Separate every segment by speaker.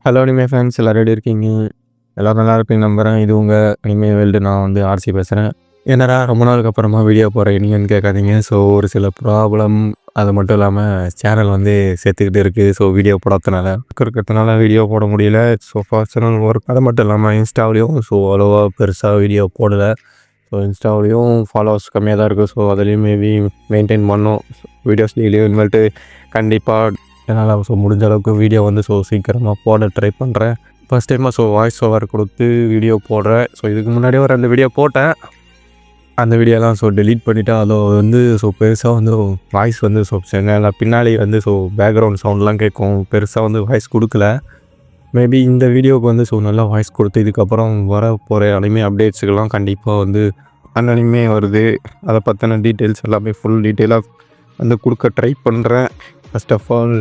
Speaker 1: Hello anime fans எல்லோரும் எப்படி இருக்கீங்க? எல்லோரும் நல்லா இருப்பீங்க நம்புகிறேன். இது உங்கள் அனிமே வேர்ல்டு. நான் வந்து ஆர்சி பேசுகிறேன். என்னடா ரொம்ப நாளுக்கு அப்புறமா வீடியோ போடுறேன் நீங்கன்னு கேட்காதீங்க. ஸோ ஒரு சில ப்ராப்ளம், அது மட்டும் இல்லாமல் சேனல் வந்து சேர்த்துக்கிட்டு இருக்குது. ஸோ வீடியோ இருக்கிறதுனால வீடியோ போட முடியல. ஸோ பர்சனல் ஒர்க், அது மட்டும் இல்லாமல் இன்ஸ்டாவிலையும் ஸோ அவ்வளோவா பெருசாக வீடியோ போடலை. ஸோ இன்ஸ்டாவிலையும் ஃபாலோவர்ஸ் கம்மியாக தான் இருக்குது. ஸோ அதுலேயும் மேபி மெயின்டைன் பண்ணோம் வீடியோஸ் டெய்லியும். இனிமேல்ட்டு கண்டிப்பாக என்னால் ஸோ முடிஞ்ச அளவுக்கு வீடியோ வந்து ஸோ சீக்கிரமாக போட ட்ரை பண்ணுறேன். ஃபஸ்ட் டைமாக ஸோ வாய்ஸ் ஓவர் கொடுத்து வீடியோ போடுறேன். ஸோ இதுக்கு முன்னாடியே ஒரு 2 வீடியோ போட்டேன். அந்த வீடியோலாம் ஸோ டெலீட் பண்ணிவிட்டு அதில் வந்து ஸோ பெருசாக வந்து வாய்ஸ் வந்து ஸோ பின்னாடி வந்து ஸோ பேக்ரவுண்ட் சவுண்ட்லாம் கேட்கும். பெருசாக வந்து வாய்ஸ் கொடுக்கல. மேபி இந்த வீடியோவுக்கு வந்து ஸோ நல்லா வாய்ஸ் கொடுத்து இதுக்கப்புறம் வர போகிற அனிமே அப்டேட்ஸுக்கெல்லாம் கண்டிப்பாக வந்து அந்த அனிமே வருது, அதை பற்றின டீட்டெயில்ஸ் எல்லாமே ஃபுல் டீட்டெயிலாக வந்து கொடுக்க ட்ரை பண்ணுறேன். ஃபர்ஸ்ட் ஆஃப் ஆல்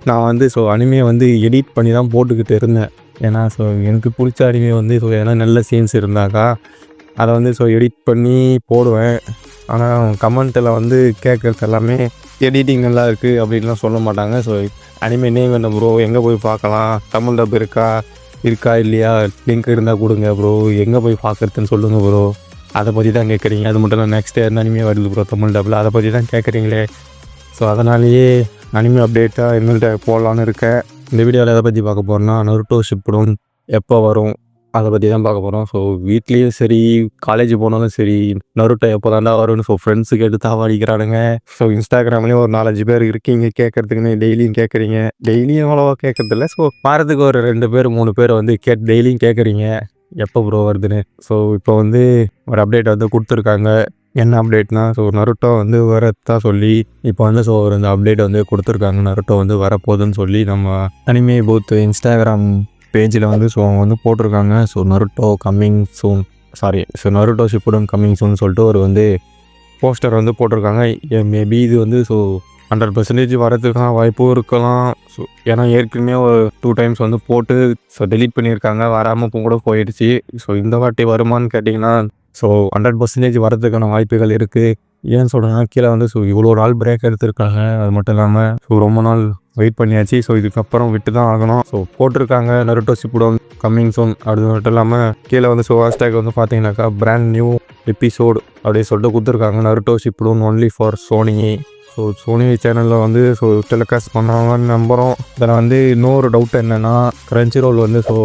Speaker 1: நான் வந்து ஸோ அனிமே வந்து எடிட் பண்ணி தான் போட்டுக்கிட்டு இருந்தேன். ஏன்னா ஸோ எனக்கு பிடிச்ச அனிமே வந்து ஸோ ஏன்னா நல்ல சீன்ஸ் இருந்தாக்கா அதை வந்து ஸோ எடிட் பண்ணி போடுவேன். ஆனால் கமெண்ட்டில் வந்து கேட்குறது எல்லாமே எடிட்டிங் நல்லா இருக்குது அப்படின்லாம் சொல்ல மாட்டாங்க. ஸோ அனிமே நேம் என்ன ப்ரோ, எங்கே போய் பார்க்கலாம், தமிழ் டப் இருக்கா இல்லையா, லிங்க் இருந்தால் கொடுங்க ப்ரோ, எங்கே போய் பார்க்குறதுன்னு சொல்லுங்கள் ப்ரோ, அதை பற்றி தான் கேட்குறீங்க. அது மட்டும் இல்லை நெக்ஸ்ட் என்ன அனிமே வருது ப்ரோ தமிழ் டப்பில், அதை பற்றி தான் கேட்குறீங்களே. ஸோ அதனாலேயே அனிமே அப்டேட்டாக எங்கள்கிட்ட போடலான்னு இருக்கேன். இந்த வீடியோவில் எதை பற்றி பார்க்க போகிறோன்னா நருட்டோ ஷிப்புடன் எப்போ வரும் அதை பற்றி தான் பார்க்க போகிறோம். ஸோ வீட்லேயும் சரி, காலேஜ் போனாலும் சரி, நருட்டோ எப்போ தாண்டா வரும்னு ஸோ ஃப்ரெண்ட்ஸுக்கு எடுத்து தாவடிக்கிறானுங்க. ஸோ இன்ஸ்டாகிராம்லேயும் ஒரு 4-5 பேர் இருக்கீங்க கேட்குறதுக்குன்னு, டெய்லியும் கேட்குறீங்க. டெய்லியும் அவ்வளோவா கேட்குறதில்ல. ஸோ வாரத்துக்கு ஒரு 2 பேர் 3 பேர் வந்து டெய்லியும் கேட்குறீங்க எப்போ ப்ரோ வருதுன்னு. ஸோ இப்போ வந்து ஒரு அப்டேட் வந்து கொடுத்துருக்காங்க. என்ன அப்டேட்னா ஸோ நருட்டோ வந்து வரத்தான் சொல்லி இப்போ வந்து ஸோ ஒரு இந்த அப்டேட் வந்து கொடுத்துருக்காங்க. நருட்டோ வந்து வரப்போகுதுன்னு சொல்லி நம்ம அனிமே பூத் இன்ஸ்டாகிராம் பேஜில் வந்து ஸோ அவங்க வந்து போட்டிருக்காங்க. So Naruto coming soon, so Naruto Shippuden coming soon சொல்லிட்டு ஒரு வந்து போஸ்டர் வந்து போட்டிருக்காங்க. மேபி இது வந்து ஸோ 100% வரதுக்கான வாய்ப்பும் இருக்கலாம். ஸோ ஏன்னா ஏற்கனவே ஒரு 2 டைம்ஸ் வந்து போட்டு ஸோ டெலீட் பண்ணியிருக்காங்க, வராமல் கூட போயிடுச்சு. ஸோ இந்த வாட்டி வருமானு கேட்டிங்கன்னா ஸோ 100% வரதுக்கான வாய்ப்புகள் இருக்குது. ஏன்னு சொல்கிறேன்னா கீழே வந்து ஸோ இவ்வளோ நாள் பிரேக் எடுத்திருக்காங்க. அது மட்டும் இல்லாமல் ஸோ ரொம்ப நாள் வெயிட் பண்ணியாச்சு. ஸோ இதுக்கப்புறம் விட்டு தான் ஆகணும். ஸோ போட்டிருக்காங்க நருட்டோ ஷிப்புடன் கம்மிங் சூன். அது மட்டும் இல்லாமல் கீழே வந்து ஸோ ஹேஷ்டேக் வந்து பார்த்தீங்கன்னாக்கா பிராண்ட் நியூ எபிசோடு அப்படின்னு சொல்லிட்டு கொடுத்துருக்காங்க. Naruto Shippuden only for Sony. So Sony சேனலில் வந்து ஸோ டெலிகாஸ்ட் பண்ணுவாங்கன்னு நம்புகிறோம். இதில் வந்து இன்னொரு டவுட் என்னென்னா கிரன்ச்சி ரோல் வந்து ஸோ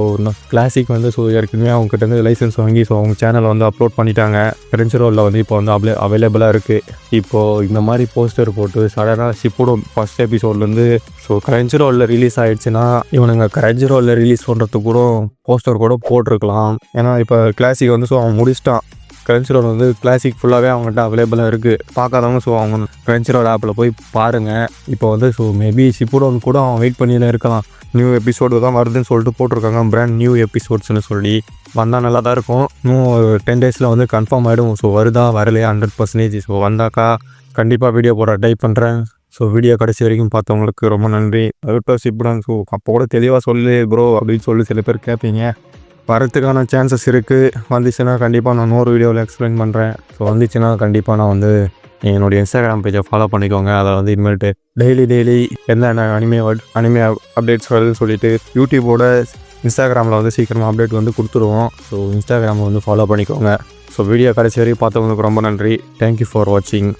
Speaker 1: கிளாசிக் வந்து ஸோ ஏற்கனவே அவங்ககிட்ட வந்து லைசன்ஸ் வாங்கி ஸோ அவங்க சேனலை வந்து அப்லோட் பண்ணிட்டாங்க. கிரன்ச்சி ரோலில் வந்து இப்போ வந்து அவைலபிளாக இருக்குது. இப்போது இந்த மாதிரி போஸ்டர் போட்டு சடனாக ஷிப்புடன் ஃபஸ்ட் எபிசோட்லேருந்து ஸோ கிரன்ச்சி ரோலில் ரிலீஸ் ஆகிடுச்சுன்னா இவனுங்க கிரன்ச்சி ரோலில் ரிலீஸ் பண்ணுறதுக்கு கூட போஸ்டர் கூட போட்டிருக்கலாம். ஏன்னா இப்போ கிளாசிக் வந்து ஸோ அவன் முடிச்சிட்டான். கிரன்ச்சி ரோல் வந்து கிளாசிக் ஃபுல்லாகவே அவங்ககிட்ட அவைலபிளாக இருக்குது. பார்க்காதவங்க ஸோ அவங்க கிரன்ச்சி ரோல் ஆப்பில் போய் பாருங்கள். இப்போ வந்து ஸோ மேபி ஷிப்புடன் கூட அவன் வெயிட் பண்ணியில் இருக்கலாம். நியூ எபிசோடு தான் வருதுன்னு சொல்லிட்டு போட்டிருக்காங்க. பிராண்ட் நியூ எபிசோட்ஸ்னு சொல்லி வந்தால் நல்லா தான் இருக்கும். இன்னும் 10 டேஸில் வந்து கன்ஃபார்ம் ஆகிடும். ஸோ வருதா வரலையா 100%. ஸோ வந்தாக்கா கண்டிப்பாக வீடியோ போட ட்ரை பண்ணுறேன். ஸோ வீடியோ கடைசி வரைக்கும் பார்த்தவங்களுக்கு ரொம்ப நன்றி. நருட்டோ ஷிப்புடன் ஸோ அப்போ கூட தெளிவாக சொல்லு ப்ரோ அப்படின்னு சொல்லி சில பேர் கேட்பீங்க. வரத்துக்கான சான்சஸ் இருக்குது. வந்துச்சுன்னா கண்டிப்பாக நான் இன்னொரு வீடியோவில் எக்ஸ்பிளைன் பண்ணுறேன். ஸோ வந்துச்சுன்னா கண்டிப்பாக நான் வந்து என்னுடைய இன்ஸ்டாகிராம் பேஜை ஃபாலோ பண்ணிக்கோங்க. அதை வந்து இனிமேல்ட்டு டெய்லி என்னென்ன அனிமே அப்டேட்ஸ் வருதுன்னு சொல்லிட்டு யூடியூபோட இன்ஸ்டாகிராமில் வந்து சீக்கிரமாக அப்டேட் வந்து கொடுத்துருவோம். ஸோ இன்ஸ்டாகிராமை வந்து ஃபாலோ பண்ணிக்கோங்க. ஸோ வீடியோ கடைசி வரைக்கும் பார்த்தவங்களுக்கு ரொம்ப நன்றி. தேங்க்யூ ஃபார் வாட்சிங்.